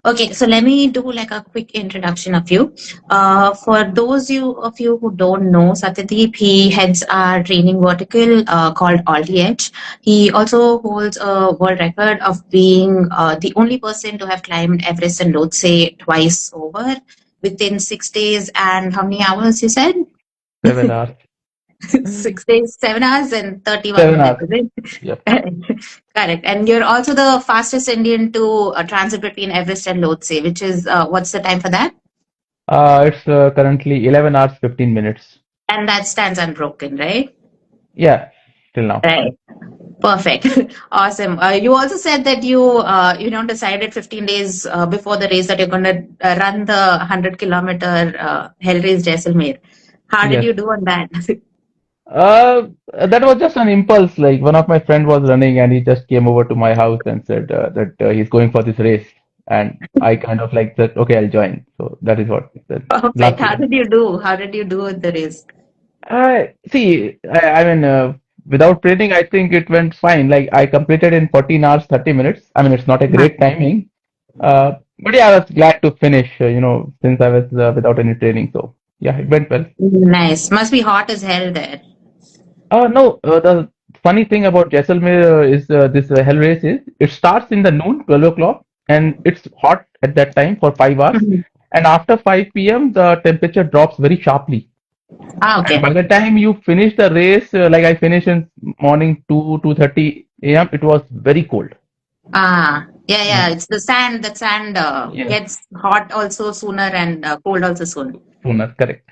Okay, so let me do like a quick introduction of you. For those of you who don't know, Satyadeep, he heads our training vertical called Alti Edge. He also holds a world record of being the only person to have climbed Everest and Lhotse twice over within 6 days and how many hours you said? 7 hours. 6 days, 7 hours and 31 7 minutes, hours. is it? Yep. Correct. And you're also the fastest Indian to transit between Everest and Lhotse, which is what's the time for that? It's currently 11 hours 15 minutes. And that stands unbroken, right? Yeah, till now. Right. Perfect. Awesome. You also said that you decided 15 days before the race that you're going to run the 100-kilometer hell race Jaisalmer. How did Yes. you do on that? That was just an impulse. Like one of my friend was running and he just came over to my house and said that he's going for this race. And I kind of like said, okay, I'll join. So that is what Perfect. last How year. did you do? How did you do with the race? I mean, without training, I think it went fine. Like I completed in 14 hours, 30 minutes. I mean, it's not a great timing. But yeah, I was glad to finish, since I was without any training. So yeah, it went well. Nice. Must be hot as hell there. No, the funny thing about Jaisalmer is this hell race is it starts in the noon, 12 o'clock, and it's hot at that time for 5 hours. Mhm. And after 5 p.m., the temperature drops very sharply. Ah, And okay. by the time you finish the race, like I finished in morning 2:30 a.m., it was very cold. Ah, yeah, yeah. Mm. It's the sand. The sand Yes, gets hot also sooner and cold also soon. sooner, correct.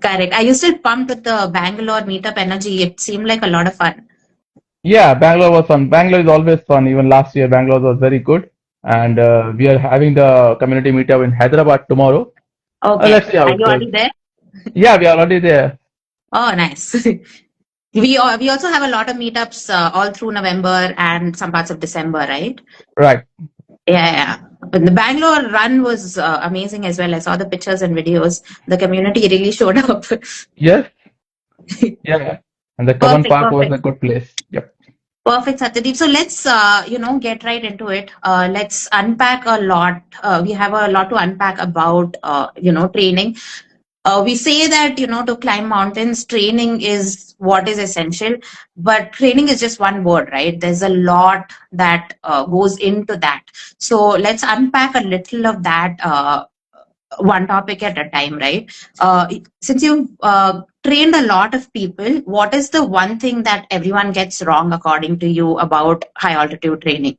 Correct. I used to pump with the Bangalore meetup energy. It seemed like a lot of fun. Yeah, Bangalore was fun. Bangalore is always fun. Even last year, Bangalore was very good. And we are having the community meetup in Hyderabad tomorrow. Okay. Let's see how Are it you goes. already there? Yeah, we are already there. Oh, nice. We also have a lot of meetups all through November and some parts of December, right? Right. Yeah, yeah. But the Bangalore run was amazing as well. I saw the pictures and videos. The community really showed up. Yes. Yeah. And the Kavan Perfect, Park was perfect. a good place. Yep. Perfect, Satyadeep. So let's, get right into it. Let's unpack a lot. We have a lot to unpack about, training. We say that, to climb mountains, training is what is essential, but training is just one word, right? There's a lot that goes into that. So let's unpack a little of that. One topic at a time, right? Since you've trained a lot of people, what is the one thing that everyone gets wrong, according to you, about high altitude training?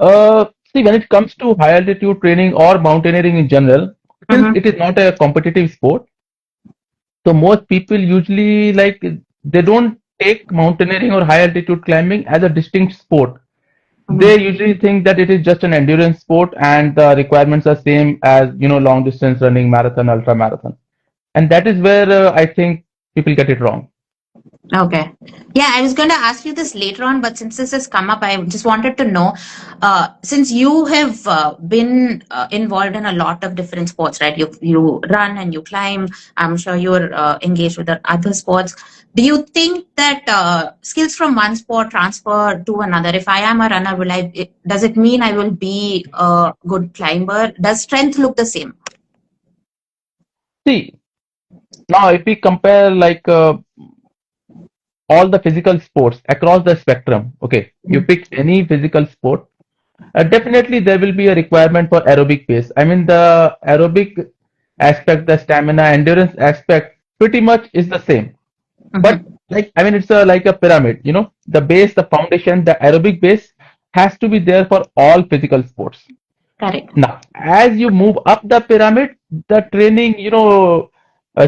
See, when it comes to high altitude training or mountaineering in general, since Mm-hmm. it is not a competitive sport, so most people usually like they don't take mountaineering or high altitude climbing as a distinct sport. Mm-hmm. They usually think that it is just an endurance sport and the requirements are same as long distance running, marathon, ultra marathon, and that is where I think people get it wrong. Okay. Yeah, I was going to ask you this later on, but since this has come up, I just wanted to know, since you have been involved in a lot of different sports, right? You run and you climb. I'm sure you're engaged with the other sports. Do you think that skills from one sport transfer to another? If I am a runner, does it mean I will be a good climber? Does strength look the same? See, now if we compare like all the physical sports across the spectrum, okay, you pick any physical sport, definitely there will be a requirement for aerobic pace. I mean, the aerobic aspect, the stamina, endurance aspect pretty much is the same. But Mm-hmm. like, I mean, it's like a pyramid, the base, the foundation, the aerobic base has to be there for all physical sports. Correct. Now, as you move up the pyramid, the training,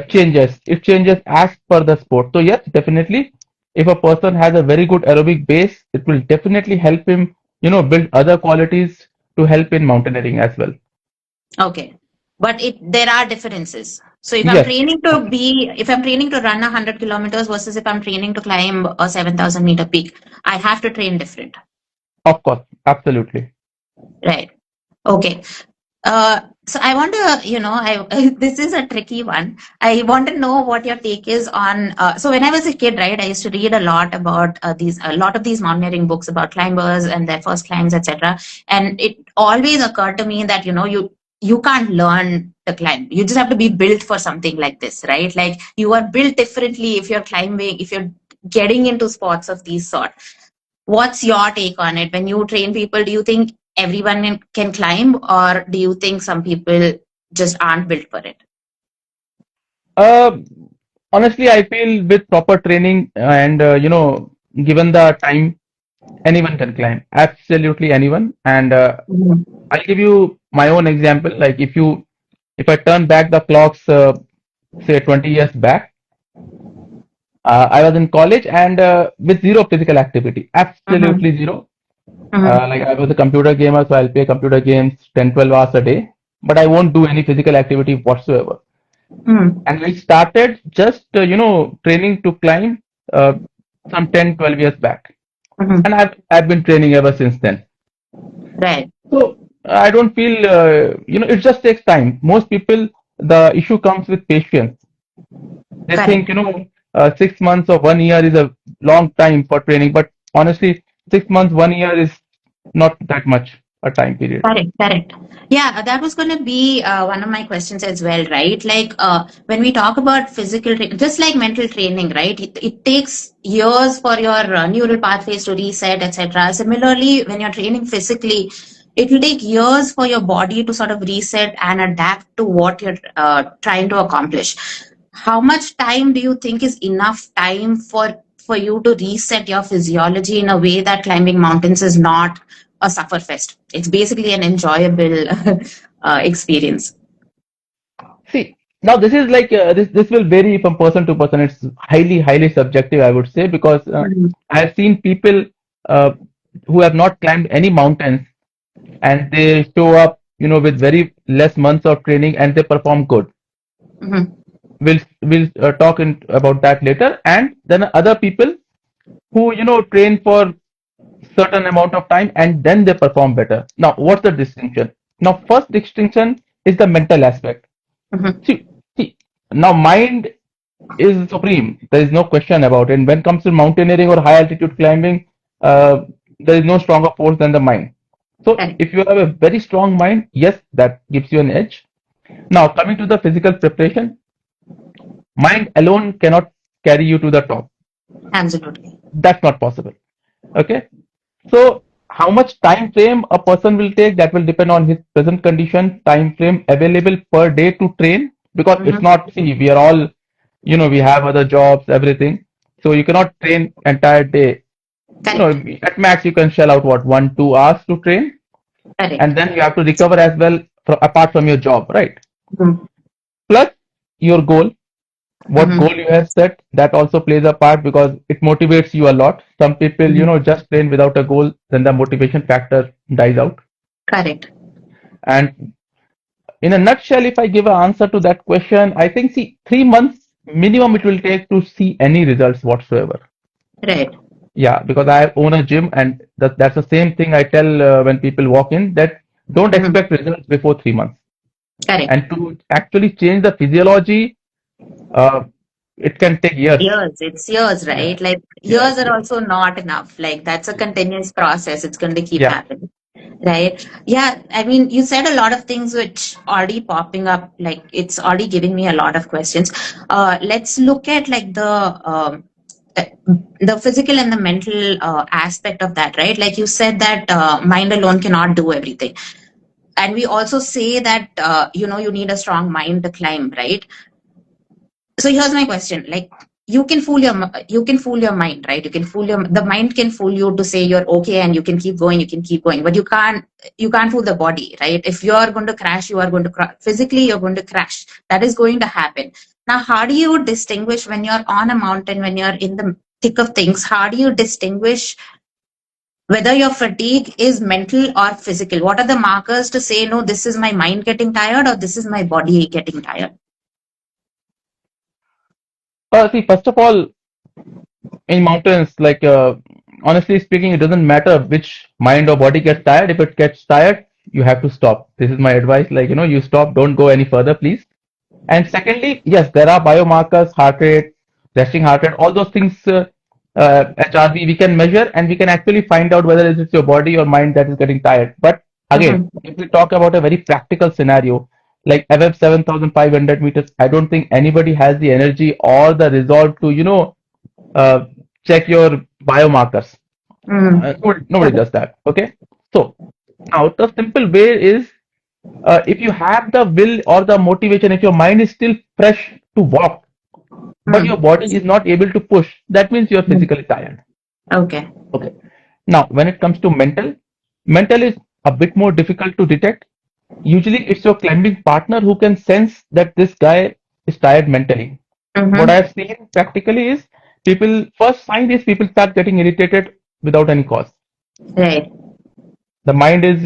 changes. It changes as per the sport. So yes, definitely, if a person has a very good aerobic base, it will definitely help him, build other qualities to help in mountaineering as well. Okay. But there are differences. So Yes, if I'm training to run 100 kilometers versus if I'm training to climb a 7,000-meter peak, I have to train different. of course, absolutely. Right. Okay. So I want to, this is a tricky one. I want to know what your take is on. So when I was a kid, right, I used to read a lot about a lot of these mountaineering books about climbers and their first climbs, etc. And it always occurred to me that you can't learn to climb. You just have to be built for something like this, right? Like you are built differently if you're climbing, if you're getting into sports of these sort. What's your take on it? When you train people, do you think everyone can climb, or do you think some people just aren't built for it? Uh, Honestly, I feel with proper training and given the time, anyone can climb. Absolutely anyone. And Mhm. I'll give you my own example. Like if I turn back the clocks, say 20 years back, I was in college and with zero physical activity, Mhm. absolutely zero. Mhm. Like I was a computer gamer, so I'll play computer games 10, 12 hours a day, but I won't do any physical activity whatsoever. Mhm. And I started just, training to climb some 10, 12 years back. And Mhm. I've been training ever since then. Right. So I don't feel, it just takes time. Most people, the issue comes with patience. They Correct. think, 6 months or 1 year is a long time for training, but honestly, 6 months, 1 year is not that much a time period. Correct, correct. Yeah, that was going to be one of my questions as well, right? Like when we talk about just like mental training, right? It takes years for your neural pathways to reset, etc. Similarly, when you're training physically, it will take years for your body to sort of reset and adapt to what you're trying to accomplish. How much time do you think is enough time for you to reset your physiology in a way that climbing mountains is not a sufferfest? It's basically an enjoyable experience. See, now this is like this will vary from person to person. It's highly subjective, I would say, because Mhm. I have seen people uh, who have not climbed any mountains and they show up, with very less months of training and they perform good. Mhm. We'll talk about that later. And then other people who train for certain amount of time and then they perform better. Now, what's the distinction? Now, first distinction is the mental aspect. Mhm. See, see, now mind is supreme. There is no question about it. And when it comes to mountaineering or high altitude climbing, there is no stronger force than the mind. So Correct. if you have a very strong mind, yes, that gives you an edge. Now coming to the physical preparation, mind alone cannot carry you to the top. Absolutely. That's not possible. Okay. So how much time frame a person will take, that will depend on his present condition, time frame available per day to train, because it's Mhm. not, see, we are all, we have other jobs, everything. So you cannot train entire day. Correct. At max you can shell out what, 1, 2 hours to train, Correct. and then you have to recover as well apart from your job, right? Mhm. Plus your goal, what Mhm. goal you have set, that also plays a part because it motivates you a lot. Some people, Mhm. just train without a goal, then the motivation factor dies out. Correct. And in a nutshell, if I give an answer to that question, I think, see, 3 months minimum it will take to see any results whatsoever. Right. Yeah, because I own a gym, and that's the same thing I tell when people walk in, that don't Mhm. expect results before 3 months. Correct. And to actually change the physiology, uh, it can take years. Years. It's years, Yeah, right? Like yes, years are yes, also not enough. Like that's a continuous process. It's going to keep yeah. happening. Right. Yeah. I mean, you said a lot of things which already popping up. Like it's already giving me a lot of questions. Let's look at like uh, the physical and the mental aspect of that, right? Like you said that mind alone cannot do everything. And we also say that, you need a strong mind to climb, right? So here's my question. Like you can fool your mind, right? The mind can fool you to say you're okay and you can keep going, but you can't fool the body, right? If you're going to crash, you are going to crash physically, you're going to crash. That is going to happen. Now how do you distinguish when you're on a mountain, when you're in the thick of things? How do you distinguish whether your fatigue is mental or physical? What are the markers to say, no, this is my mind getting tired or this is my body getting tired? See, first of all, in mountains, like honestly speaking, it doesn't matter which mind or body gets tired. If it gets tired, you have to stop. This is my advice. Like, you stop, don't go any further, please. And secondly, yes, there are biomarkers, heart rate, resting heart rate, all those things, HRV, we can measure and we can actually find out whether it's your body or mind that is getting tired. But again, Mhm. if we talk about a very practical scenario, like above 7,500 meters, I don't think anybody has the energy or the resolve to, uh, check your biomarkers. Mm. Nobody does that. Okay. So now the simple way is, if you have the will or the motivation, if your mind is still fresh to walk, but your Mm. body is not able to push, that means you're Mm. physically tired. Okay. Okay. Now, when it comes to mental is a bit more difficult to detect. Usually, it's your climbing partner who can sense that this guy is tired mentally. What I Mm-hmm. have seen practically is first sign is people start getting irritated without any cause. Right. The mind is,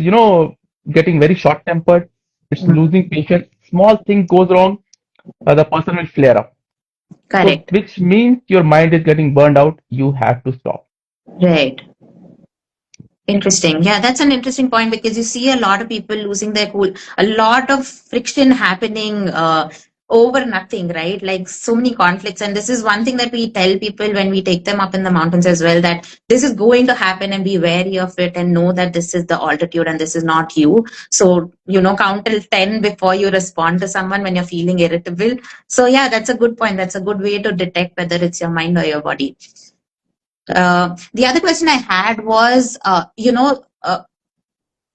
getting very short tempered. It's Mm. losing patience. Small thing goes wrong, the person will flare up. So, Correct. which means your mind is getting burned out. You have to stop. Right. Interesting. Yeah, that's an interesting point because you see a lot of people losing their cool, a lot of friction happening over nothing, right? Like so many conflicts. And this is one thing that we tell people when we take them up in the mountains as well, that this is going to happen and be wary of it and know that this is the altitude and this is not you. So, count till 10 before you respond to someone when you're feeling irritable. So, yeah, that's a good point. That's a good way to detect whether it's your mind or your body. The other question I had was,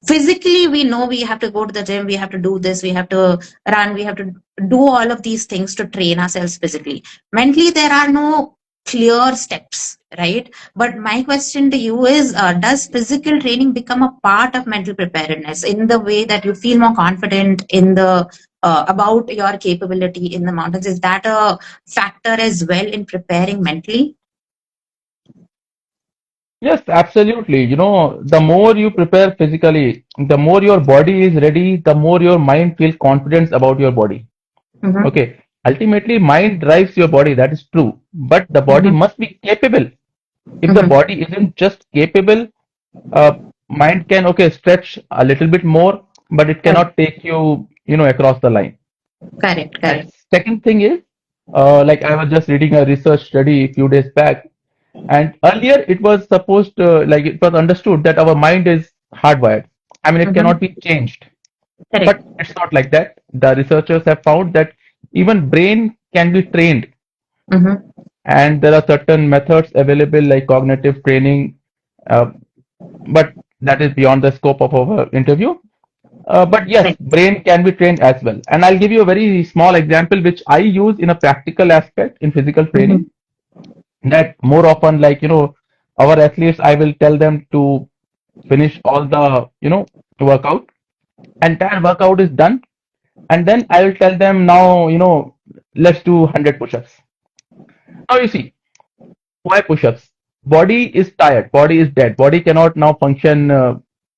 physically, we know we have to go to the gym, we have to do this, we have to run, we have to do all of these things to train ourselves physically. Mentally, there are no clear steps, right? But my question to you is, does physical training become a part of mental preparedness in the way that you feel more confident in the about your capability in the mountains? Is that a factor as well in preparing mentally? Yes, absolutely. The more you prepare physically, the more your body is ready, the more your mind feels confidence about your body. Mm-hmm. Okay. Ultimately, mind drives your body. That is true. But the body Mm-hmm. must be capable. If the Mm-hmm. body isn't just capable, uh, mind can, okay, stretch a little bit more, but it Correct, cannot take you, across the line. correct, And correct. second thing is, like I was just reading a research study a few days back, and earlier it was supposed, like it was understood that our mind is hardwired. I mean, it cannot Mm-hmm. be changed. Correct. But it's not like that. The researchers have found that even brain can be trained, Mm-hmm. and there are certain methods available like cognitive training, uh, but that is beyond the scope of our interview. But yes, Correct. brain can be trained as well. And I'll give you a very small example which I use in a practical aspect in physical Mm-hmm. training. That more often, like, our athletes, I will tell them to finish all the, workout. Entire workout is done. And then I will tell them now, let's do 100 push-ups. Now you see, why push-ups? Body is tired, body is dead, body cannot now function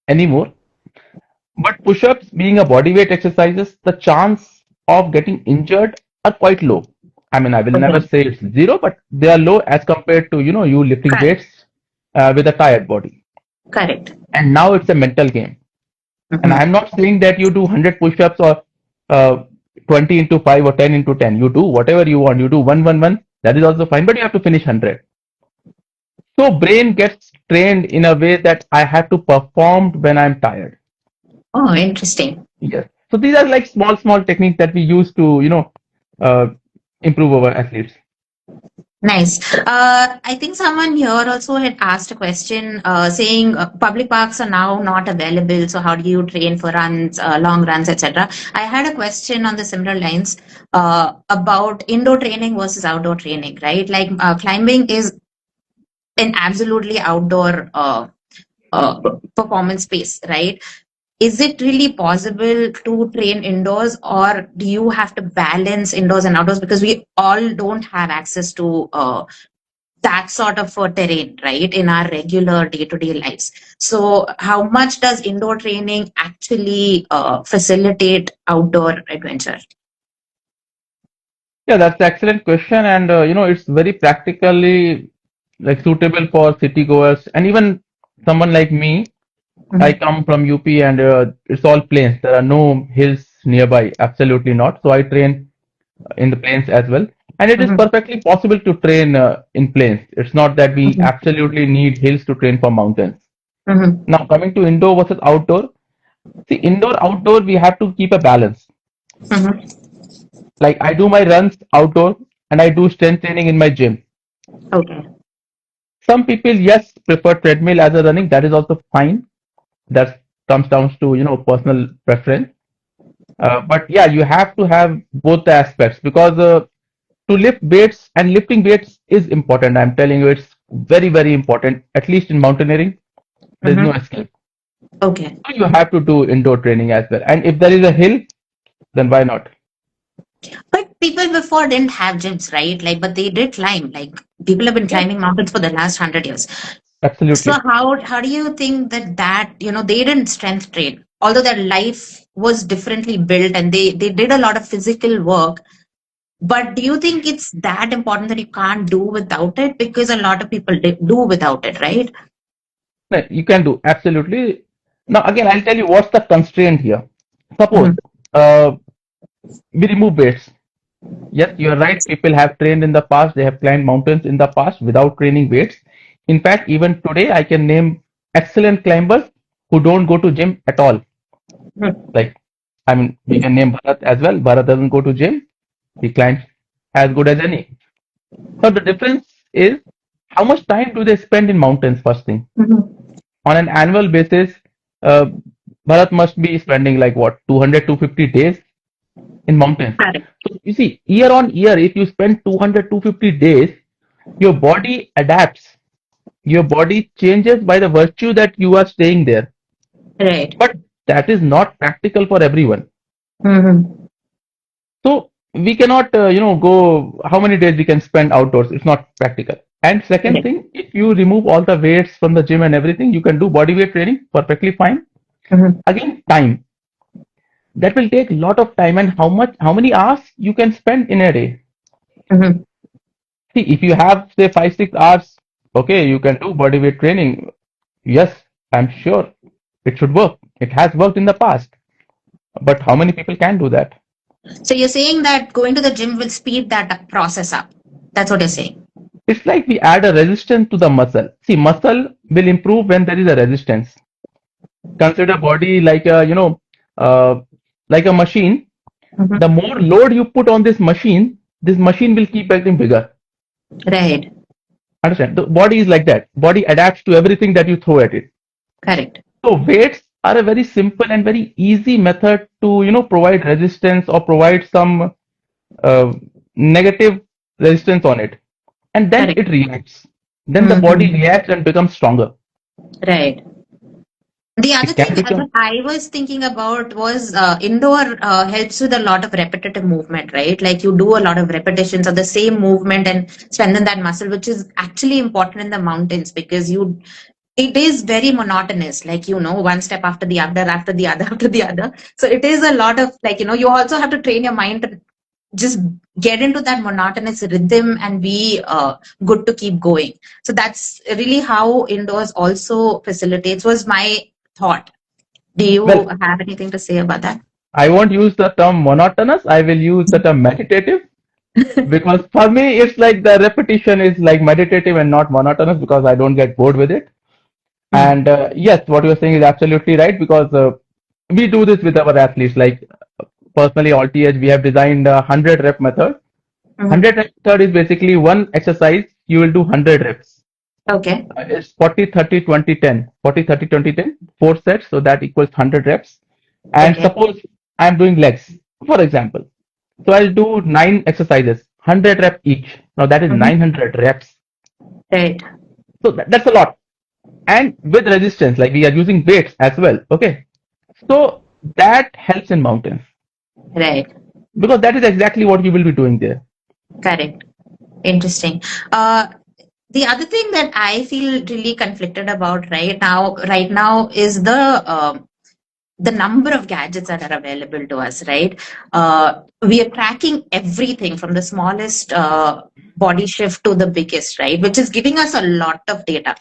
anymore. But push-ups, being a body weight exercises, the chance of getting injured are quite low. I mean, I will never Okay. say it's zero, but they are low as compared to, you lifting Correct. weights with a tired body. Correct. And now it's a mental game. And Mm-hmm. I'm not saying that you do 100 push-ups or uh, 20 into 5 or 10 into 10. You do whatever you want. You do 1, 1, 1. That is also fine, but you have to finish 100. So brain gets trained in a way that I have to perform when I'm tired. Oh, interesting. Yes. So these are like small techniques that we use to, uh, improve our athletes. Nice. I think someone here also had asked a question saying public parks are now not available. So how do you train for runs, long runs, etc.? I had a question on the similar lines about indoor training versus outdoor training, right? Like climbing is an absolutely outdoor performance space, right? Is it really possible to train indoors, or do you have to balance indoors and outdoors because we all don't have access to that sort of terrain, right, in our regular day-to-day lives? So how much does indoor training actually facilitate outdoor adventure? Yeah, that's an excellent question, and it's very practically like suitable for city goers and even someone like me. I Mhm. come from UP and it's all plains. There are no hills nearby. Absolutely not. So I train in the plains as well. And it is Mhm. perfectly possible to train in plains. It's not that we Mhm. absolutely need hills to train for mountains. Mhm. Now, coming to indoor versus outdoor, see, indoor, outdoor, we have to keep a balance. Mhm. Like I do my runs outdoor and I do strength training in my gym. Okay. Some people, yes, prefer treadmill as a running. That is also fine. That comes down to, personal preference. But yeah, you have to have both the aspects because to lift weights and lifting weights is important. I'm telling you, it's very, very important. At least in mountaineering, there's no Mhm. escape. Okay. So you have to do indoor training as well. And if there is a hill, then why not? But people before didn't have gyms, right? Like, but they did climb. Like, people have been Yes, climbing mountains for the last 100 years. So absolutely. how do you think that they didn't strength train, although their life was differently built and they did a lot of physical work. But do you think it's that important that you can't do without it? Because a lot of people do without it, right? No, you can do absolutely. Now, again, I'll tell you what's the constraint here. Suppose Mm-hmm. uh, we remove weights. Yes, you are right. People have trained in the past. They have climbed mountains in the past without training weights. In fact, even today, I can name excellent climbers who don't go to gym at all. Like, I mean, we can name Bharat as well. Bharat doesn't go to gym. He climbs as good as any. So the difference is how much time do they spend in mountains first thing. Mm-hmm. On an annual basis, uh, Bharat must be spending like what 200 250 days in mountains. Correct. So you see, year on year, if you spend 200 250 days, your body adapts. Your body changes by the virtue that you are staying there. Right. But that is not practical for everyone. Mm-hmm. So we cannot, go how many days we can spend outdoors. It's not practical. And second Right. thing, if you remove all the weights from the gym and everything, you can do body weight training perfectly fine. Mm-hmm. Again, time. That will take a lot of time and how many hours you can spend in a day. Mm-hmm. See, if you have say 5 6 hours, okay, you can do body weight training. Yes, I'm sure it should work. It has worked in the past. But how many people can do that? So you're saying that going to the gym will speed that process up. That's what you're saying. It's like we add a resistance to the muscle. See, muscle will improve when there is a resistance. Consider body like a, uh, like a machine. The Mm-hmm. more load you put on this machine will keep getting bigger. Right. Understand? The body is like that. Body adapts to everything that you throw at it. Correct. So weights are a very simple and very easy method to, provide resistance or provide some uh, negative resistance on it. And then Correct. it reacts. Then the body Mm-hmm. reacts and becomes stronger. Right. The other It thing can that become, I was thinking about was indoor helps with a lot of repetitive movement, right? Like you do a lot of repetitions of the same movement and strengthen that muscle, which is actually important in the mountains because it is very monotonous, like, one step after the other, after the other, after the other. So it is a lot of like, you also have to train your mind to just get into that monotonous rhythm and be good to keep going. So that's really how indoors also facilitates, was my thought. Do you well, have anything to say about that? I won't use the term monotonous. I will use the term meditative because for me, it's like the repetition is like meditative and not monotonous because I don't get bored with it. Mm-hmm. And yes, what you're saying is absolutely right because we do this with our athletes. Like personally, all TH, we have designed a 100 rep method. 100 Mm-hmm. rep method is basically one exercise, you will do 100 reps. Okay. It's 40 30 20 10. 40 30 20 10. 4 sets, so that equals 100 reps. And Okay. suppose I'm doing legs, for example. So I'll do 9 exercises, 100 reps each. Now that is Mm-hmm. 900 reps. Right. So that's a lot. And with resistance, like we are using weights as well. Okay. So that helps in mountains Right. because that is exactly what you will be doing there. Correct. Interesting. The other thing that I feel really conflicted about right now is the number of gadgets that are available to us, right? We are tracking everything from the smallest body shift to the biggest, right? Which is giving us a lot of data.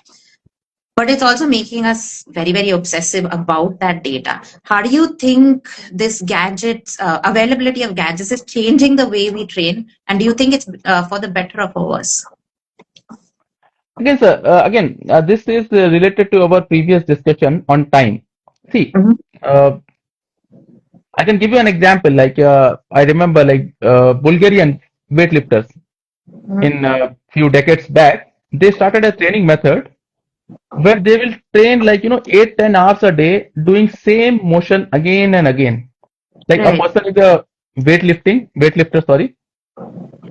but it's also making us very, very obsessive about that data. How do you think this gadgets availability of gadgets is changing the way we train, and do you think it's for the better or for worse? Again, sir, this is related to our previous discussion on time. See, Mhm. uh, I can give you an example. I remember, Bulgarian weightlifters Mhm. in a few decades back, they started a training method where they will train 8-10 hours a day doing same motion again and again. Like a Right, person is a weightlifter, sorry,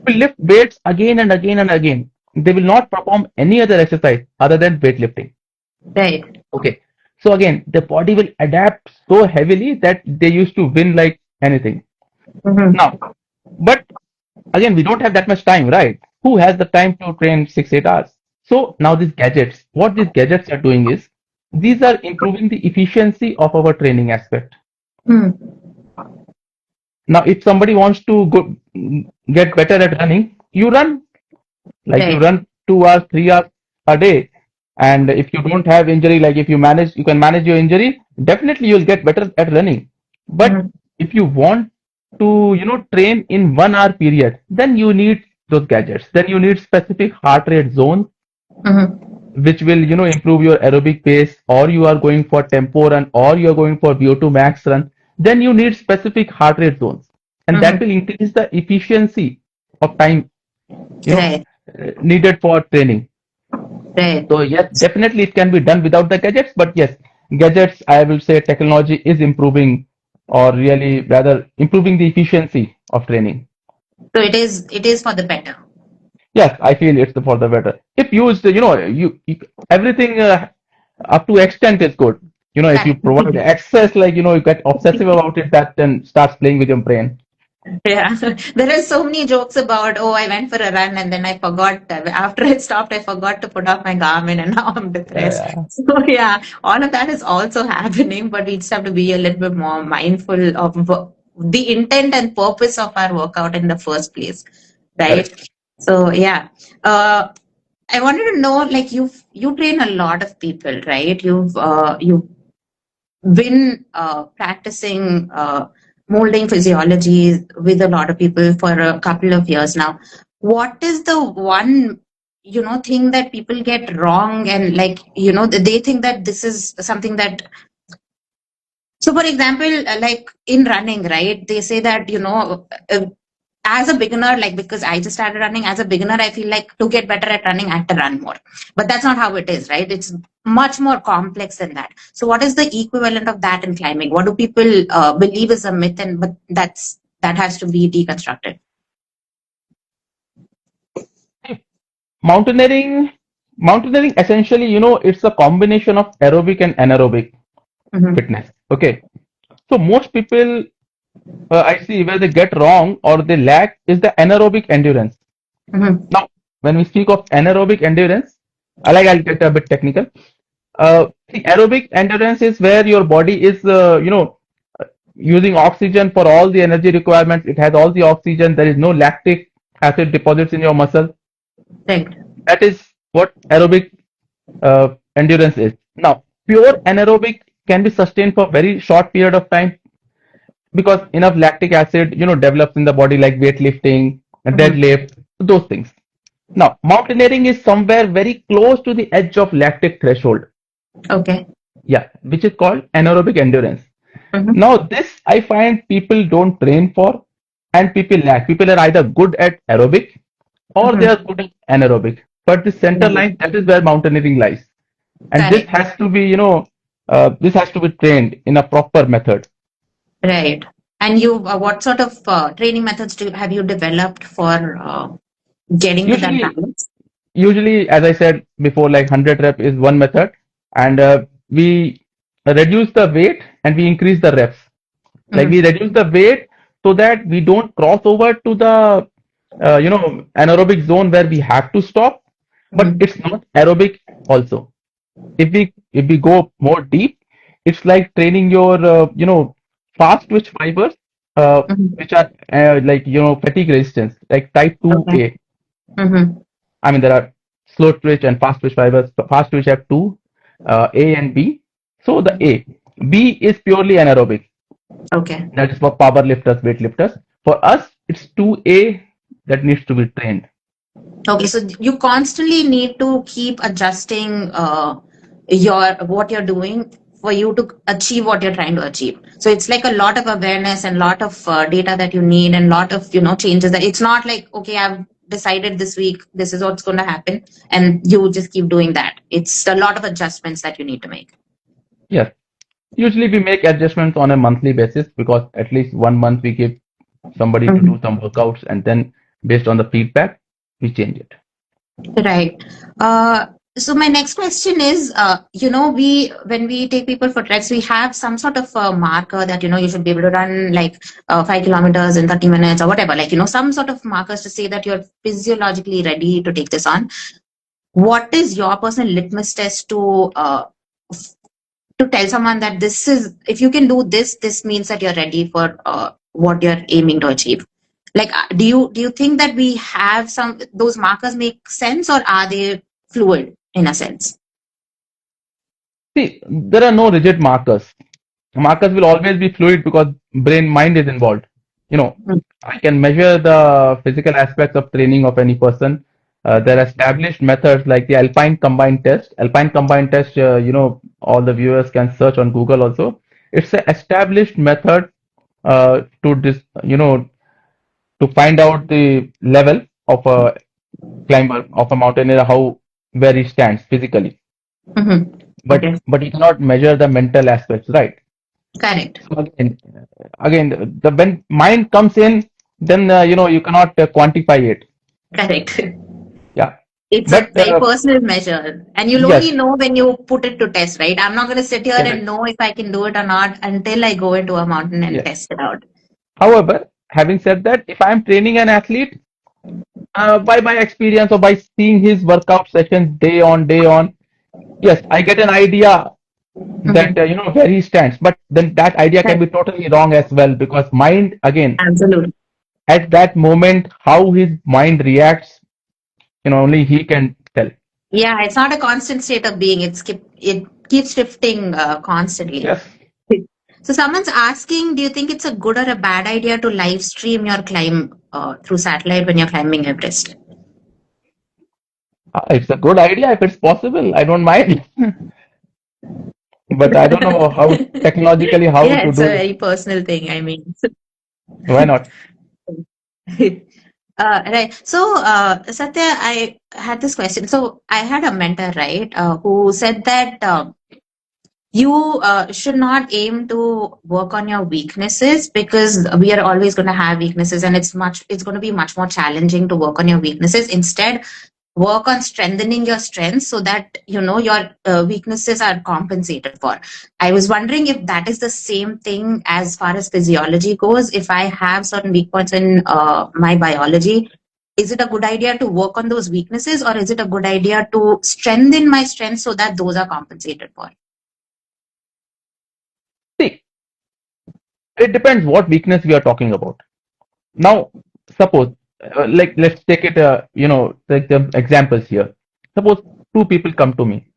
will lift weights again and again and again. They will not perform any other exercise other than weightlifting. right. Okay. So again, the body will adapt so heavily that they used to win like anything. Mhm. Now, but again, we don't have that much time, right? Who has the time to train 6-8 hours? So now these gadgets, what these gadgets are doing is these are improving the efficiency of our training aspect. Hmm. Now, if somebody wants to go get better at running, you run. Like you Right. run 2 hours, 3 hours a day. And if you don't have injury, like if you can manage your injury, definitely you'll get better at running. But Mhm. if you want to, train in 1 hour period, then you need those gadgets. Then you need specific heart rate zones, Mhm. which will, improve your aerobic pace, or you are going for tempo run, or you are going for VO2 max run. Then you need specific heart rate zones. And that Mhm. will increase the efficiency of time, you know, Right, needed for training. right. So yes, definitely it can be done without the gadgets, but yes, gadgets, I will say technology is improving or really rather improving the efficiency of training. So it is for the better. Yes, I feel it's for the better. If used, everything up to extent is good. If you Correct. provide access, you get obsessive about it, that then starts playing with your brain. Yeah, there are so many jokes about, oh, I went for a run and then I forgot, after I stopped, I forgot to put off my garment and now I'm depressed. Yeah, So, yeah, all of that is also happening, but we just have to be a little bit more mindful of the intent and purpose of our workout in the first place, right? correct. So, yeah. I wanted to know, like, you train a lot of people, right? You've been practicing molding physiology with a lot of people for a couple of years now. What is the one thing that people get wrong, and like they think that this is something that, so for example, like in running, right, they say that as a beginner, like because I just started running as a beginner, I feel like to get better at running, I have to run more. But that's not how it is, right? It's much more complex than that. So, what is the equivalent of that in climbing? What do people believe is a myth, and but that has to be deconstructed? Mountaineering, mountaineering essentially, it's a combination of aerobic and anaerobic Mm-hmm. fitness. Okay. So most people I see where they get wrong or they lack is the anaerobic endurance. Mm-hmm. Now, when we speak of anaerobic endurance, I'll get a bit technical. See, aerobic endurance is where your body is, using oxygen for all the energy requirements. It has all the oxygen. There is no lactic acid deposits in your muscle. Right. That is what aerobic endurance is. Now, pure anaerobic can be sustained for very short period of time because enough lactic acid, develops in the body like weightlifting, Mm-hmm. deadlift, those things. Now, mountaineering is somewhere very close to the edge of lactic threshold. Okay. Yeah, which is called anaerobic endurance. Mm-hmm. Now, this I find people don't train for and people lack. People are either good at aerobic or they are Mm-hmm. good at anaerobic. But the center Right. line, that is where mountaineering lies. And this Correct. has to be, this has to be trained in a proper method. Right. And you, what sort of training methods have you developed for getting to that Usually, balance? usually, as I said before, like 100 rep is one method, and we reduce the weight and we increase the reps. Like we Mm-hmm. reduce the weight so that we don't cross over to the anaerobic zone where we have to stop, but Mm-hmm. it's not aerobic also. If we go more deep, it's like training your fast twitch fibers, Mm-hmm. which are fatigue resistance, like type Okay. 2A. Mm-hmm. I mean, there are slow twitch and fast twitch fibers. Fast twitch have two. A and B. So the B is purely anaerobic. Okay. That is for power lifters, weight lifters. For us, it's 2A that needs to be trained. Okay, so you constantly need to keep adjusting your what you're doing for you to achieve what you're trying to achieve. So it's like a lot of awareness and lot of data that you need and lot of changes. That it's not like, okay, I've decided this week this is what's going to happen and you just keep doing that. It's a lot of adjustments that you need to make. Yes. Usually we make adjustments on a monthly basis because at least 1 month we give somebody to Mhm. do some workouts and then based on the feedback, we change it. Right. So my next question is, we when we take people for treks, we have some sort of marker that you should be able to run like 5 kilometers in 30 minutes or whatever. Like some sort of markers to say that you're physiologically ready to take this on. What is your personal litmus test f- to tell someone that this is if you can do this, this means that you're ready for what you're aiming to achieve? Like, do you think that we have some those markers make sense, or are they fluid in a sense? See, there are no rigid markers. Markers will always be fluid because brain mind is involved. You know, Mm. I can measure the physical aspects of training of any person. There are established methods like the Alpine Combined Test. Alpine Combined Test, all the viewers can search on Google also. It's an established method to to find out the level of a climber, of a mountaineer, how where he stands physically. Hmm. But Okay, but you cannot measure the mental aspects, right? correct, So again, the when mind comes in, then you cannot quantify it. correct. Yeah, It's a but very personal measure, and you'll only yes, know when you put it to test, right? I'm not going to sit here and correct. know if I can do it or not until I go into a mountain and Yes. test it out. However, having said that, if I am training an athlete, by my experience or by seeing his workout sessions day on, yes, I get an idea that Hmm. where he stands. But then that idea can be totally wrong as well because mind again Absolutely. at that moment how his mind reacts, only he can tell. Yeah, it's not a constant state of being. It keeps shifting constantly. Yes. So someone's asking, do you think it's a good or a bad idea to live stream your climb through satellite when you're climbing Everest? It's a good idea if it's possible. I don't mind, but I don't know how technologically how Yeah, to it's do a it. very personal thing. I mean, Why not? right. So, Satya, I had this question. So, I had a mentor, right, who said that you should not aim to work on your weaknesses because we are always going to have weaknesses, and it's going to be much more challenging to work on your weaknesses. Instead, work on strengthening your strengths so that your weaknesses are compensated for. I was wondering if that is the same thing as far as physiology goes. If I have certain weak points in my biology, is it a good idea to work on those weaknesses, or is it a good idea to strengthen my strengths so that those are compensated for? See, it depends what weakness we are talking about. Now, suppose, like let's take it, take the examples here. Suppose two people come to me.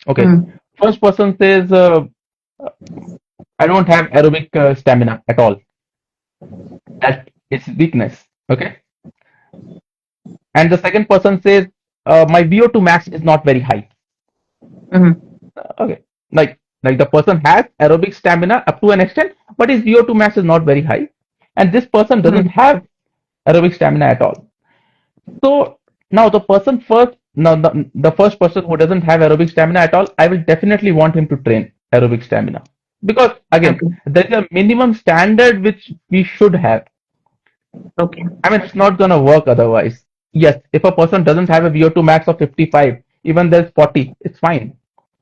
Okay, Mm. first person says, I don't have aerobic stamina at all. That is weakness. Okay, and the second person says, my VO2 max is not very high. Mhm. Okay, like the person has aerobic stamina up to an extent, but his VO2 max is not very high, and this person doesn't Mhm. have aerobic stamina at all. So now the first person who doesn't have aerobic stamina at all, I will definitely want him to train aerobic stamina because again, Okay. there is a minimum standard which we should have. Okay. I mean, it's not gonna work otherwise. Yes, if a person doesn't have a VO2 max of 55, even there's 40, it's fine.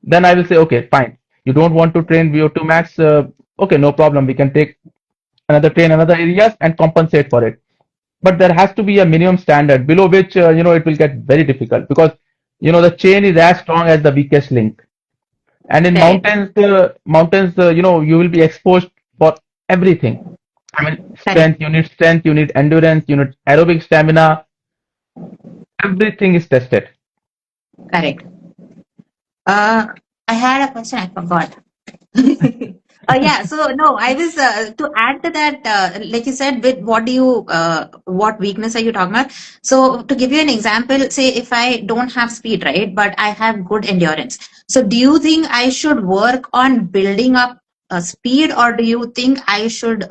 Then I will say, okay, fine. You don't want to train VO2 max, okay, no problem. We can take train another areas and compensate for it. But there has to be a minimum standard below which it will get very difficult because the chain is as strong as the weakest link. And in Correct. mountains, you will be exposed for everything. I mean, Correct. strength, you need endurance, you need aerobic stamina. Everything is tested. Correct. Uh, I had a question, I forgot. Yeah, so no, I was to add to that, like you said, with what do you, what weakness are you talking about? So, to give you an example, say if I don't have speed, right, but I have good endurance. So, do you think I should work on building up speed, or do you think I should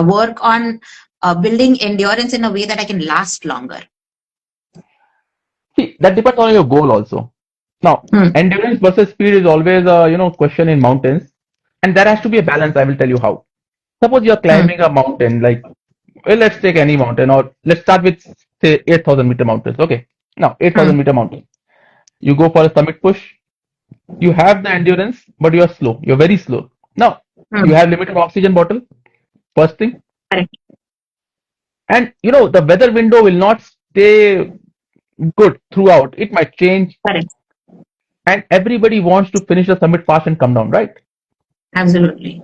work on building endurance in a way that I can last longer? See, that depends on your goal also. Now, Hmm. endurance versus speed is always a question in mountains, and there has to be a balance. I will tell you how. Suppose you are Hmm. climbing a mountain, like well, let's take any mountain, or let's start with say 8,000-meter mountains. Okay, now 8,000-meter Hmm. mountain. You go for a summit push. You have the endurance, but you are slow. You're very slow. Now you Hmm. have limited oxygen bottle. First thing, Correct. and the weather window will not stay good throughout. It might change, Correct. and everybody wants to finish the summit fast and come down, right? Absolutely.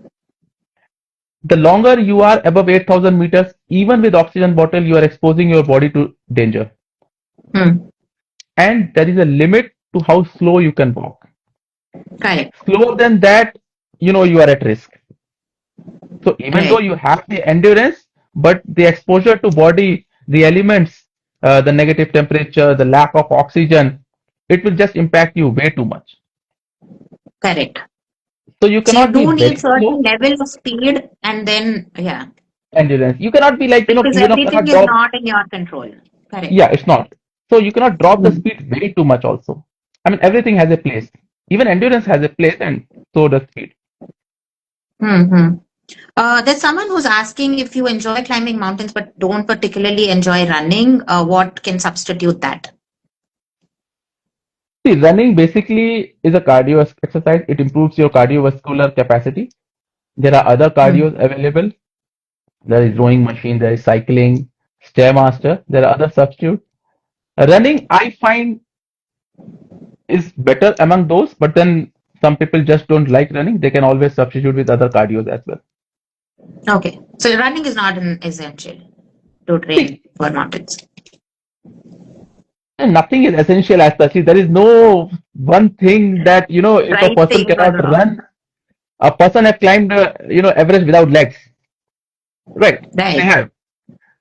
The longer you are above 8,000 meters, even with oxygen bottle, you are exposing your body to danger. Hmm. And there is a limit to how slow you can walk. Correct. Slower than that, you are at risk. So even though Right. you have the endurance, but the exposure to body, the elements, the negative temperature, the lack of oxygen, it will just impact you way too much. Correct. So you So you cannot be do need very certain slow level of speed, and then yeah, endurance. You cannot be like, because cannot everything is drop. not in your control. Correct. Yeah, it's not. So you cannot drop the Hmm. speed way too much also. I mean, everything has a place. Even endurance has a place, and so does speed. Hmm. There's someone who's asking if you enjoy climbing mountains but don't particularly enjoy running. What can substitute that? See, running basically is a cardio exercise. It improves your cardiovascular capacity. There are other Hmm. cardios available. There is rowing machine, there is cycling, stairmaster. There are other substitutes. Running, I find, is better among those, but then some people just don't like running. They can always substitute with other cardios as well. Okay, so running is not an essential to train See, for mountains. nothing is essential as such. There is no one thing that, if a Right person thing or cannot wrong. run, a person has climbed, Everest without legs. Right. They Right. have.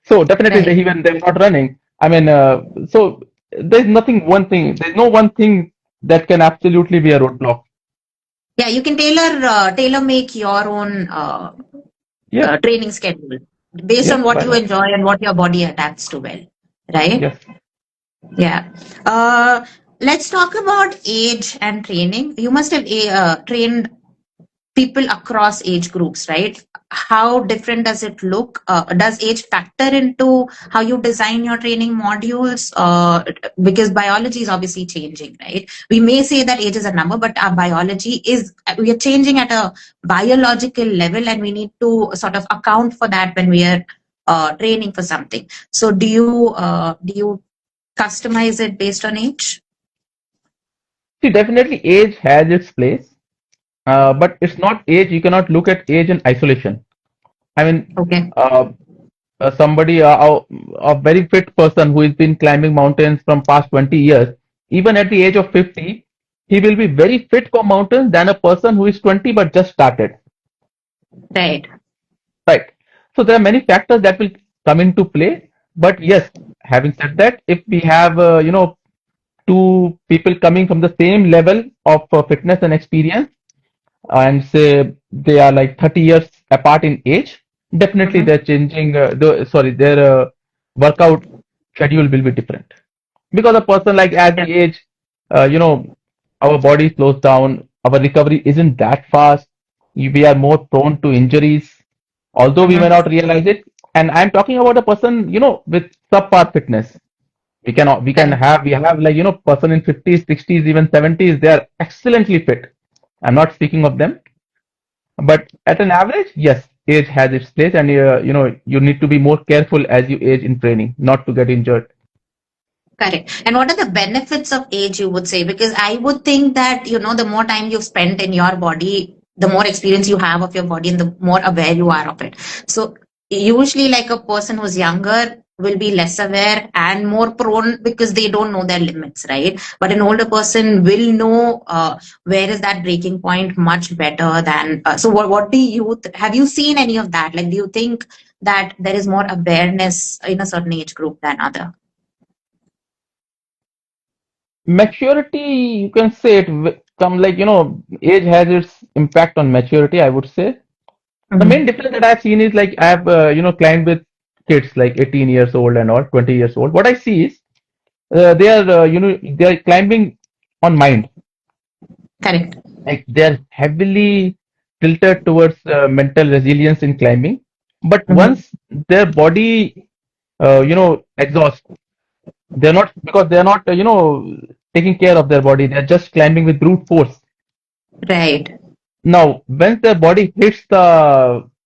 So definitely Right. they're not running. I mean, so there's no one thing that can absolutely be a roadblock. Yeah, you can tailor make your own Yes, training schedule based yes, on what why you not? enjoy and what your body adapts to well, right? Yes. Yeah. Uh, let's talk about age and training. You must have trained people across age groups, right? How different does it look? Does age factor into how you design your training modules? Because biology is obviously changing, right? We may say that age is a number, but our biology is, we are changing at a biological level, and we need to sort of account for that when we are training for something. So, do you customize it based on age? See, definitely age has its place, but it's not age. You cannot look at age in isolation. I mean, Okay. uh, somebody, a very fit person who has been climbing mountains from past 20 years, even at the age of 50, he will be very fit for mountains than a person who is 20 but just started. Right. Right. So there are many factors that will come into play. But yes, having said that, if we have, two people coming from the same level of fitness and experience, and say they are like 30 years apart in age, definitely Mm-hmm. they're changing, their workout schedule will be different. Because a person like as Yeah. we age, uh, you know, our body slows down, our recovery isn't that fast, we are more prone to injuries, although we may Mm-hmm. not realize it. And I'm talking about a person, with subpar fitness. Correct. We have like, person in 50s, 60s, even 70s, they are excellently fit. I'm not speaking of them, but at an average, yes, age has its place, and you need to be more careful as you age in training, not to get injured. Correct. And what are the benefits of age, you would say? Because I would think that, the more time you've spent in your body, the more experience you have of your body and the more aware you are of it. So usually like a person who's younger will be less aware and more prone because they don't know their limits, right? But an older person will know where is that breaking point much better than. So, what do you have you seen any of that? Like, do you think that there is more awareness in a certain age group than other? Maturity, you can say it come like, age has its impact on maturity, I would say. The main Mhm. difference that I've seen is like I've, climbed with kids like 18 years old and all, 20 years old. What I see is they are climbing on mind. Correct. Like they're heavily tilted towards mental resilience in climbing. But Mhm. once their body, exhausts, they're not because they're not, taking care of their body. They're just climbing with brute force. Right. Now, when their body hits the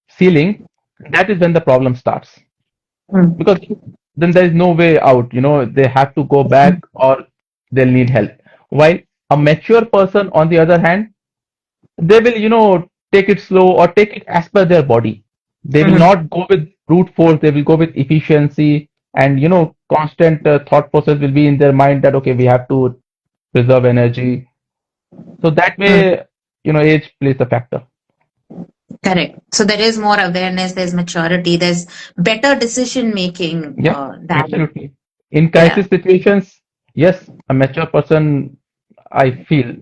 ceiling, that is when the problem starts. Mm. Because then there is no way out. They have to go back or they'll need help. While a mature person, on the other hand, they will, take it slow or take it as per their body. They will Mhm. not go with brute force. They will go with efficiency and, constant thought process will be in their mind that, okay, we have to preserve energy. So that Mm. way, age plays a factor. Correct. So there is more awareness, there's maturity, there's better decision making Yeah, than, absolutely. In yeah. crisis situations, yes, a mature person, I feel,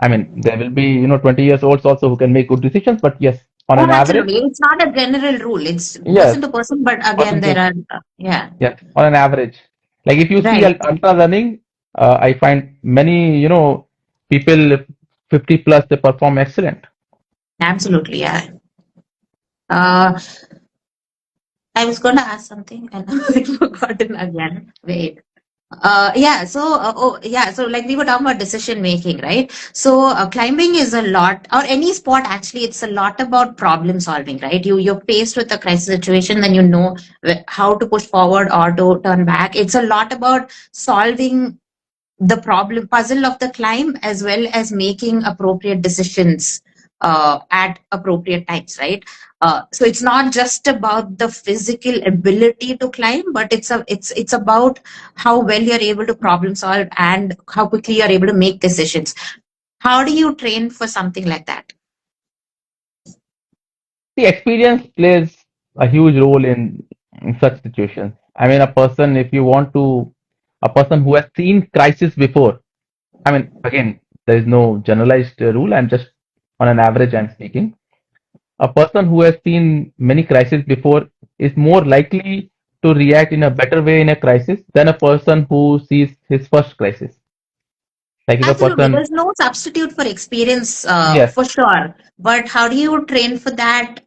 I mean, there will be, 20 years olds also who can make good decisions, but yes, on Oh, an average, absolutely. It's not a general rule. It's person yes, to person, but again, person there to, are, yeah, yes, on an average. Like if you see right. ultra running, I find many, people 50 plus, they perform excellent. Absolutely, yeah. Uh, I was going to ask something and I've forgotten again. Wait. So like we were talking about decision making, right? So climbing is a lot, or any sport actually, it's a lot about problem solving, right? You're faced with a crisis situation, then you know how to push forward or to turn back. It's a lot about solving the problem puzzle of the climb as well as making appropriate decisions at appropriate times, right? So it's not just about the physical ability to climb, but it's about how well you're able to problem solve and how quickly you're able to make decisions. How do you train for something like that? The experience plays a huge role in such situations. I mean, a person who has seen crisis before. I mean, again, there is no generalized rule. I'm just on an average, I'm speaking. A person who has seen many crises before is more likely to react in a better way in a crisis than a person who sees his first crisis. Like if a Absolutely, person, there's no substitute for experience, yes, for sure, but how do you train for that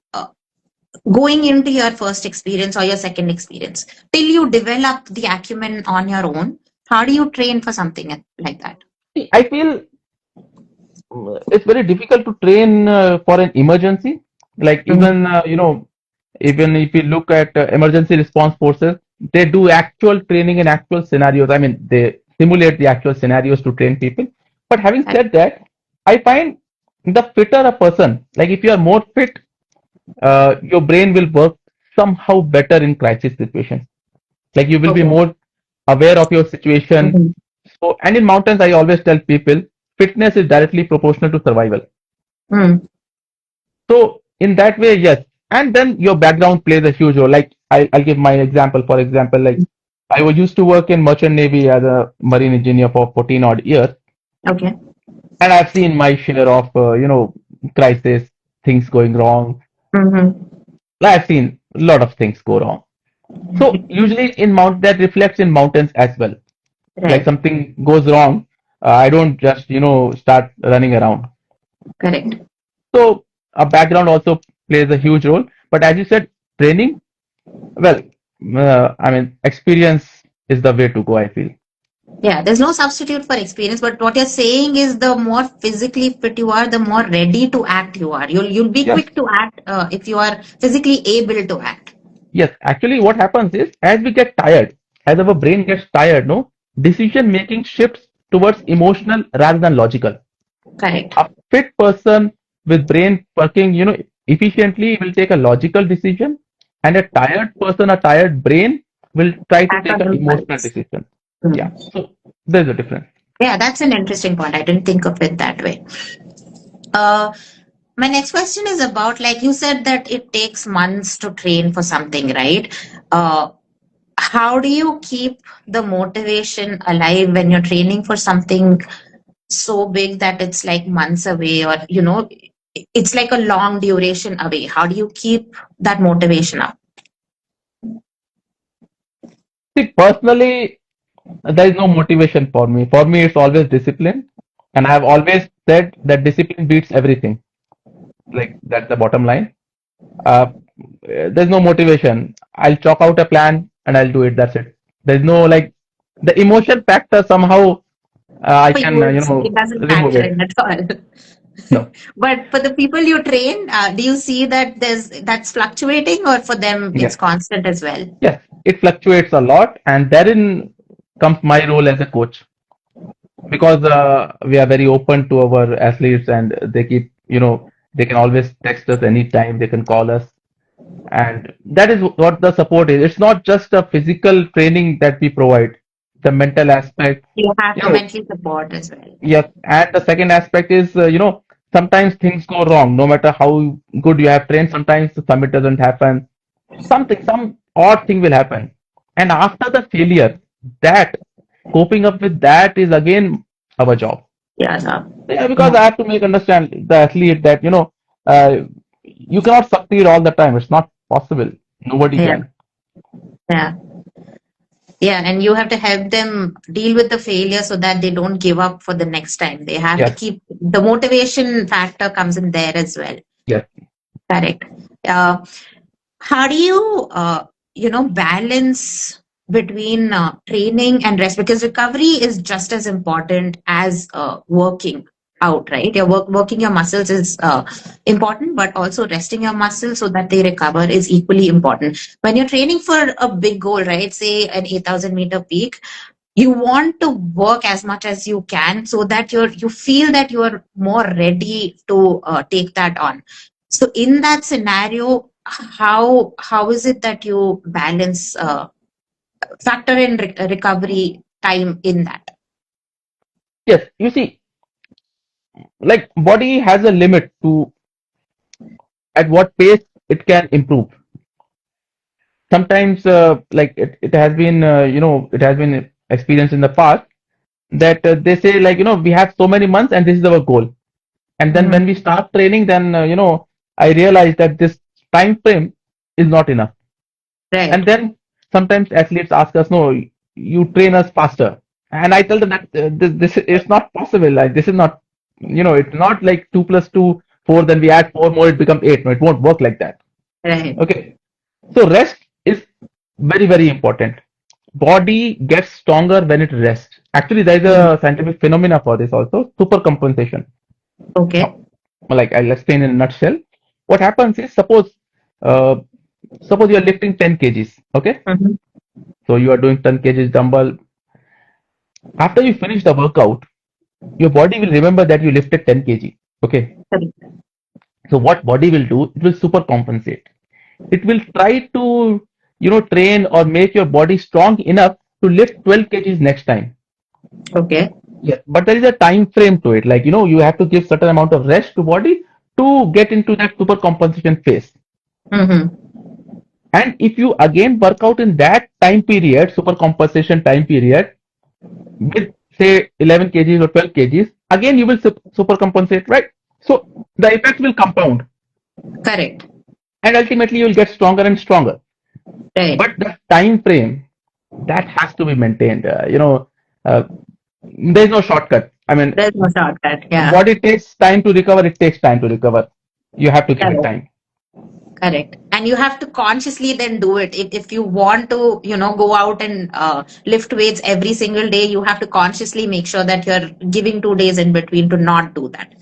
going into your first experience or your second experience till you develop the acumen on your own? How do you train for something like that? I feel it's very difficult to train for an emergency. Like Mhm. even even if you look at emergency response forces, they do actual training in actual scenarios. I mean, they simulate the actual scenarios to train people. But having said that, I find the fitter a person, like if you are more fit, your brain will work somehow better in crisis situations. Like you will be Okay. more aware of your situation. Mhm. So, and in mountains, I always tell people fitness is directly proportional to survival. Mm. So, in that way, yes. And then your background plays a huge role. Like I'll give my example. For example, like I was used to work in merchant navy as a marine engineer for 14 odd years, Okay. and I've seen my share of crisis, things going wrong. Mhm. I've seen a lot of things go wrong. So usually in mount that reflects in mountains as well. Like Right. something goes wrong, I don't just start running around. Correct. So a background also plays a huge role. But as you said, training, well, I mean, experience is the way to go, I feel. Yeah, there's no substitute for experience, but what you're saying is the more physically fit you are, the more ready to act you are. You'll be Yes, quick to act if you are physically able to act. yes. Actually, what happens is as we get tired, as our brain gets tired, no, decision making shifts towards emotional rather than logical. Correct. A fit person with brain working, efficiently will take a logical decision, and a tired person, a tired brain will try to Act take on an emotional impulse. decision. Yeah. Hmm. So there's a difference. Yeah, that's an interesting point. I didn't think of it that way. Uh, my next question is about, like you said, that it takes months to train for something, right? Uh, how do you keep the motivation alive when you're training for something so big that it's like months away, or it's like a long duration away? How do you keep that motivation up? See, personally, there is no motivation for me. For me, it's always discipline. And I have always said that discipline beats everything. Like, that's the bottom line. Uh, there's no motivation. I'll chalk out a plan and I'll do it. That's it. There's no like the emotion factor somehow I For can, you, it doesn't remove factor it. in at all. No. But for the people you train, do you see that that's fluctuating, or for them it's Yes. constant as well? Yes. It fluctuates a lot. And therein comes my role as a coach because we are very open to our athletes and they keep, they can always text us anytime. They can call us. And that is what the support is. It's not just a physical training that we provide, the mental aspect. You have You to know, mentally support as well. yes. And the second aspect is, sometimes things go wrong. No matter how good you have trained, sometimes the summit doesn't happen. Some odd thing will happen. And after the failure, that coping up with that is again our job. Yeah, no. Yeah, because Yeah, I have to make understand the athlete that, you cannot succeed all the time. It's not possible. Nobody yeah, can. yeah. Yeah, and you have to help them deal with the failure so that they don't give up for the next time. They have to Yes, keep the motivation factor comes in there as well. yes, Correct. Uh, how do you, balance between training and rest? Because recovery is just as important as working out, right? Working your muscles is important, but also resting your muscles so that they recover is equally important. When you're training for a big goal, right? Say an 8,000-meter peak, you want to work as much as you can so that you feel that you're more ready to take that on. So in that scenario, how is it that you balance factor in recovery time in that? yes. You see, like body has a limit to at what pace it can improve. Sometimes, like it has been, it has been experienced in the past that they say like, we have so many months and this is our goal. And then Mhm. when we start training, then, I realize that this time frame is not enough. And Right, then sometimes athletes ask us, no, you train us faster. And I tell them that this is not possible. Like this is not, it's not like 2 plus 2, 4, then we add 4 more, it becomes 8. No, it won't work like that. right. Okay. So rest is very, very important. Body gets stronger when it rests. Actually, there is Mhm. a scientific phenomena for this also, supercompensation. Okay. Like I'll explain in a nutshell. What happens is uh, suppose you are lifting 10 kgs. Okay. Mhm. So you are doing 10 kgs dumbbell. After you finish the workout, your body will remember that you lifted 10 kg. Okay. Correct. So what body will do? It will super compensate. It will try to, train or make your body strong enough to lift 12 kgs next time. Okay. Yeah. But there is a time frame to it. Like, you have to give certain amount of rest to body to get into that super compensation phase. Mm-hmm. And if you again work out in that time period, super compensation time period, with say 11 kgs or 12 kgs, again you will super compensate, right? So the effect will compound Correct. and ultimately you will get stronger and stronger. Right. But the time frame that has to be maintained. There's no shortcut. I mean, There's no shortcut. Yeah. body takes time to recover. It takes time to recover. You have to give it Correct. time. Correct. And you have to consciously then do it. If you want to, go out and lift weights every single day, you have to consciously make sure that you're giving 2 days in between to not do that.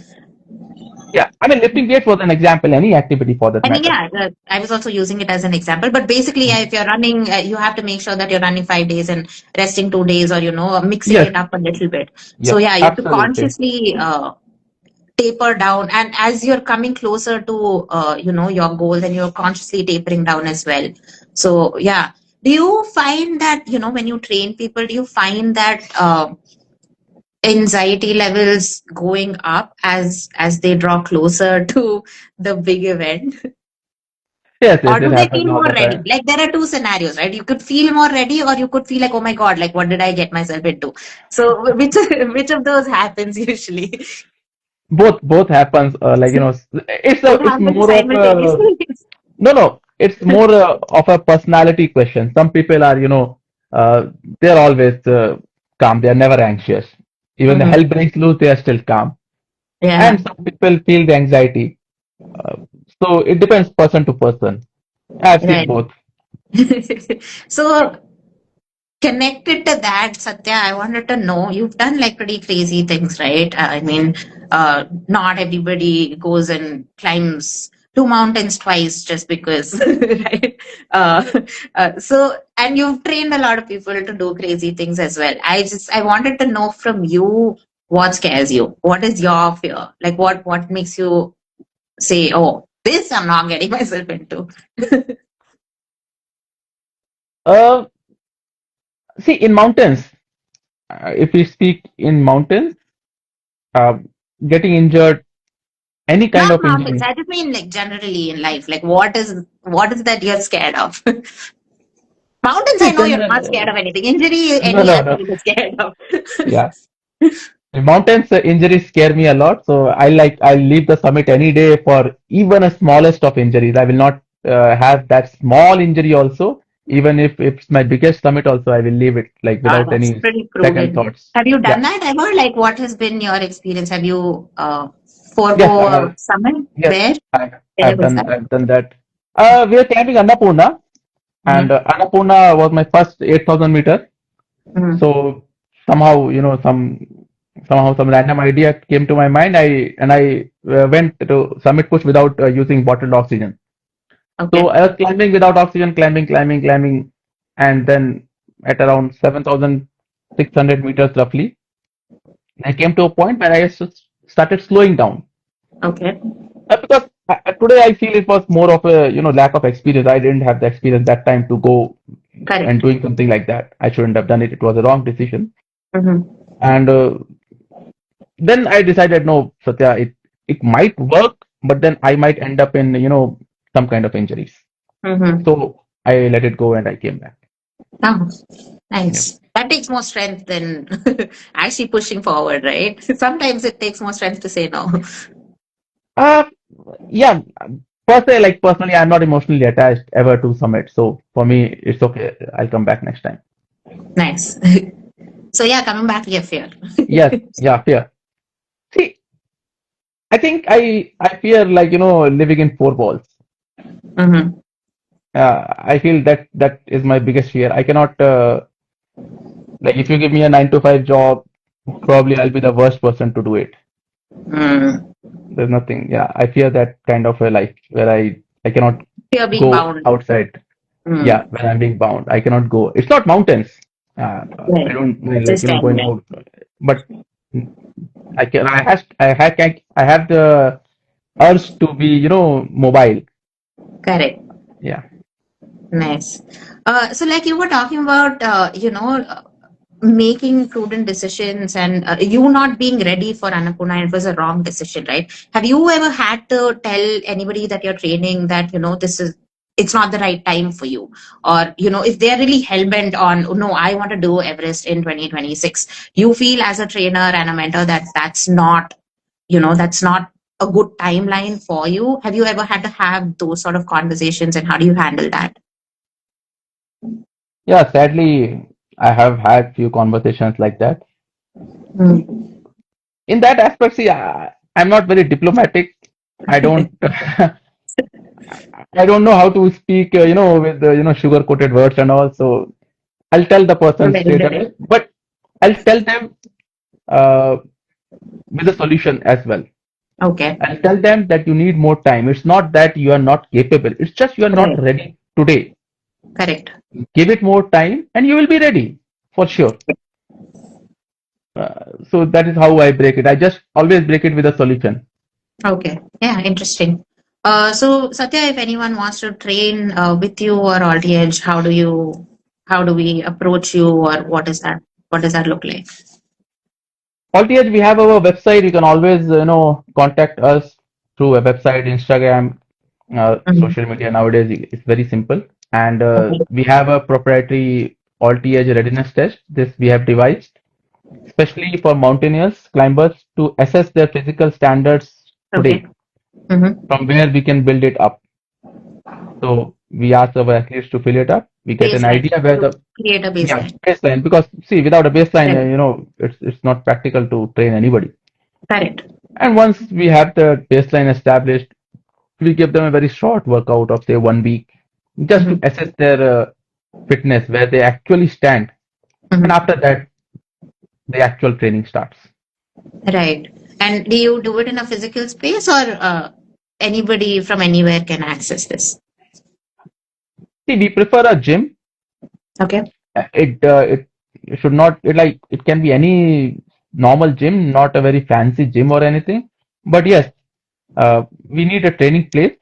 Yeah, I mean, lifting weights was an example. Any activity for that I mean, matter. yeah, I was also using it as an example, but basically, Mm. if you're running, you have to make sure that you're running 5 days and resting 2 days, or mixing Yes. it up a little bit. So Yep. yeah, you have to Absolutely. consciously taper down, and as you're coming closer to your goal, then you're consciously tapering down as well. So yeah. Do you find that, when you train people, do you find that anxiety levels going up as they draw closer to the big event? Yes, Or yes, do it they feel happens all more the ready? time. Like there are two scenarios, right? You could feel more ready, or you could feel like, oh my God, like what did I get myself into? So which which of those happens usually? Both happens. It's Both it's happen more of a simultaneously. no. It's more of a personality question. Some people are, they're always calm. They are never anxious. Even the hell Hmm. breaks loose, they are still calm. Yeah, And some people feel the anxiety. Uh, so it depends person to person. I've seen right. both. So connected to that, Satya, I wanted to know, you've done like pretty crazy things, right? I mean, not everybody goes and climbs two mountains twice just because, right? Uh, and you've trained a lot of people to do crazy things as well. I wanted to know from you, what scares you? What is your fear? Like, what makes you say, oh, this I'm not getting myself into? Uh, See, in mountains, if we speak in mountains, uh, getting injured, any kind Not of mountains. injury. I just mean like generally in life. Like what is that you're scared of? Mountains, I See, know you're not scared general, of anything. Injury, no, any no, no. athlete is scared of. Yeah. Mountains injuries scare me a lot, so I'll leave the summit any day for even a smallest of injuries. I will not have that small injury also, even if it's my biggest summit also. I will leave it like without That's any pretty second prudent. thoughts. Have you Yeah. done that ever? Like, what has been your experience? Have you Yes. forego a summit Yes. there? I, Where was that? I've done that. We are climbing Annapurna, and Mm-hmm. Annapurna was my first 8,000 meters. Mm-hmm. So somehow, somehow some random idea came to my mind. I went to summit push without using bottled oxygen. So Okay. I was climbing without oxygen, climbing, and then at around 7,600 meters roughly, I came to a point where started slowing down. Okay. Because today I feel it was more of a lack of experience. I didn't have the experience that time to go and Correct. doing something like that. I shouldn't have done it. It was a wrong decision. Mm-hmm. And then I decided, no, Satya, it might work, but then I might end up in some kind of injuries. Mm-hmm. So I let it go and I came back. Oh, Yep. nice. That takes more strength than actually pushing forward, right? Sometimes it takes more strength to say no. Uh, yeah. Personally, I'm not emotionally attached ever to summit. So for me, it's okay. I'll come back next time. Nice. So yeah, coming back to your fear. Yes. Yeah. Fear. See, I think I fear living in four walls. Mm-hmm. I feel that is my biggest fear. I cannot if you give me a 9 to 5 job, probably I'll be the worst person to do it. Mm. There's nothing. Yeah, I fear that kind of a life where I cannot Fear being go bound. outside. Yeah, Mm. when I'm being bound, I cannot go. It's not mountains. I Right. don't mind Just going animal. out, but I can. I have the urge to be mobile. Correct. Yeah. Nice. So like you were talking about, making prudent decisions and you not being ready for Annapurna, it was a wrong decision, right? Have you ever had to tell anybody that you're training that, it's not the right time for you? Or, if they're really hell-bent on, "Oh, no, I want to do Everest in 2026, you feel as a trainer and a mentor that that's not a good timeline for you. Have you ever had to have those sort of conversations and how do you handle that? Yeah. Sadly, I have had few conversations like that. Mm. In that aspect, see, I'm not very diplomatic. I don't. I don't know how to speak, with sugar coated words and all. So I'll tell the person Very straight direct. away, but I'll tell them uh, with a solution as well. Okay. I'll tell them that you need more time. It's not that you are not capable. It's just you are not Right. ready today. Correct. Give it more time, and you will be ready for sure. So that is how I break it. I just always break it with a solution. Okay. Yeah. Interesting. So Satya, if anyone wants to train with you or Edge, how do we approach you, or what does that look like? Altogether, we have our website. You can always, contact us through a website, Instagram, Mhm. social media nowadays. It's very simple. And Okay. we have a proprietary Alti-Edge readiness test. This we have devised especially for mountaineers, climbers to assess their physical standards Okay. today, Mm-hmm. from where we can build it up. So we ask our athletes to fill it up. We get an Baseline. idea where To the create a yeah baseline. baseline, because see, without a baseline, Correct. it's not practical to train anybody. Correct. And once we have the baseline established, we give them a very short workout of say 1 week, just to Mm-hmm. assess their fitness, where they actually stand. And Mm-hmm. after that, the actual training starts. Right. And do you do it in a physical space, or anybody from anywhere can access this? See, we prefer a gym. Okay. It should not it like it can be any normal gym, not a very fancy gym or anything. But yes, we need a training place.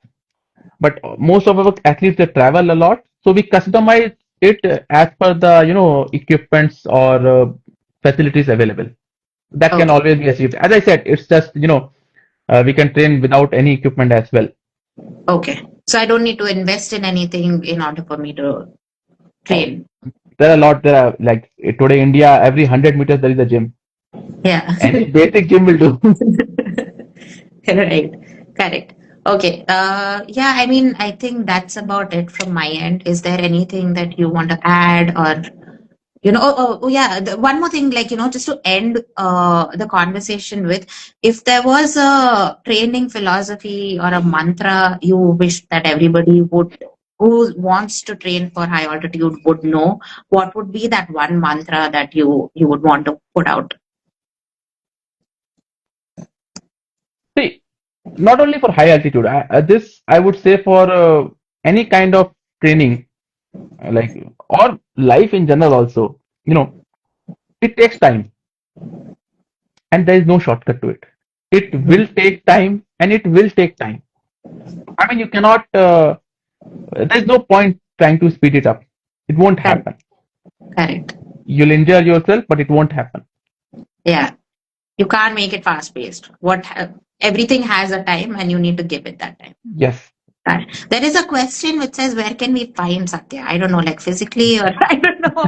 But most of our athletes they travel a lot, so we customize it as per the equipments or facilities available. That can Okay. always be achieved. As I said, it's just we can train without any equipment as well. Okay. So I don't need to invest in anything in order for me to Oh, train. there are a lot. There are like today India, every 100 meters there is a gym. Yeah. Any basic gym will do. Right. Correct. Okay. Yeah, I mean, I think that's about it from my end. Is there anything that you want to add, or yeah, one more thing, like, just to end the conversation with, if there was a training philosophy or a mantra you wish that everybody would, who wants to train for high altitude, would know, what would be that one mantra that you would want to put out? See, not only for high altitude, this I would say for any kind of training, like or life in general also. It takes time, and there is no shortcut to it. It will take time, and it will take time. I mean, you cannot. There's no point trying to speed it up. It won't Correct. happen. Correct. You'll injure yourself, but it won't happen. Yeah. You can't make it fast paced. Everything has a time, and you need to give it that time. Yes. Right. There is a question which says, where can we find Satya? I don't know, like physically, or I don't know.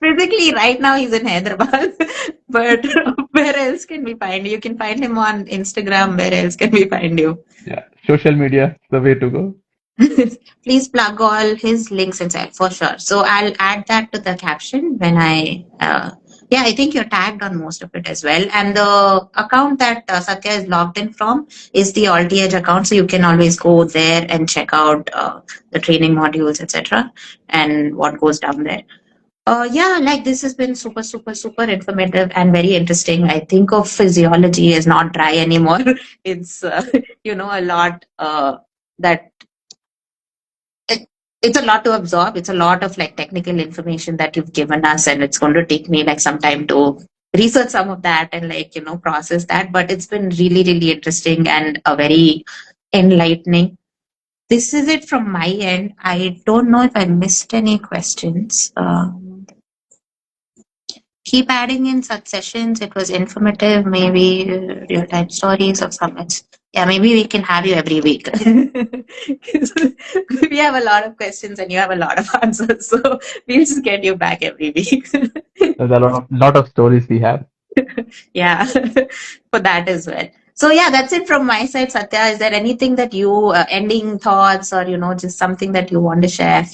Physically, right now he's in Hyderabad, but where else can we find you? You can find him on Instagram. Where else can we find you? Yeah. Social media, the way to go. Please plug all his links inside for sure. So I'll add that to the caption when yeah, I think you're tagged on most of it as well. And the account that Satya is logged in from is the AltiEdge account. So you can always go there and check out the training modules, etc., and what goes down there. Yeah, like this has been super, super, super informative and very interesting. I think of physiology as not dry anymore. It's, a lot that it, it's a lot to absorb. It's a lot of like technical information that you've given us, and it's going to take me like some time to research some of that and like process that. But it's been really, really interesting and a very enlightening. This is it from my end. I don't know if I missed any questions. Keep adding in such sessions. It was informative, maybe real time stories or summits. Yeah, maybe we can have you every week. We have a lot of questions and you have a lot of answers. So we'll just get you back every week. There's a lot of stories we have. Yeah, for that as well. So yeah, that's it from my side, Satya. Is there anything that you ending thoughts, or just something that you want to share?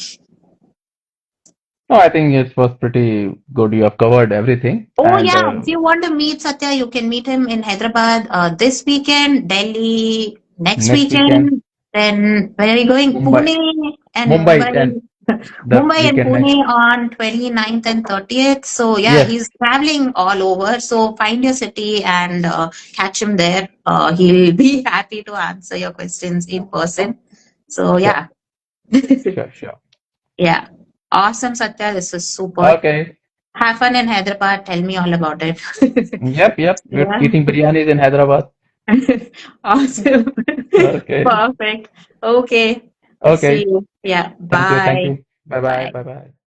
No, I think it was pretty good. You have covered everything. Oh And yeah, if you want to meet Satya, you can meet him in Hyderabad this weekend, Delhi next next weekend, weekend. Then where are we going? Mumbai, Pune and Mumbai, and Mumbai. the Mumbai and weekend next. Pune on 29th and 30th. So yeah, Yes, he's traveling all over. So find your city and catch him there. He'll be happy to answer your questions in person. So sure, yeah. sure, sure. Yeah. Awesome, Satya. This is super. Okay. Have fun in Hyderabad. Tell me all about it. Yep, yep. We're Yeah. eating biryanis in Hyderabad. Awesome. Okay. Perfect. Okay. See Okay. you. Yeah. Thank you. Thank Bye. you. Bye bye. Bye. Bye bye.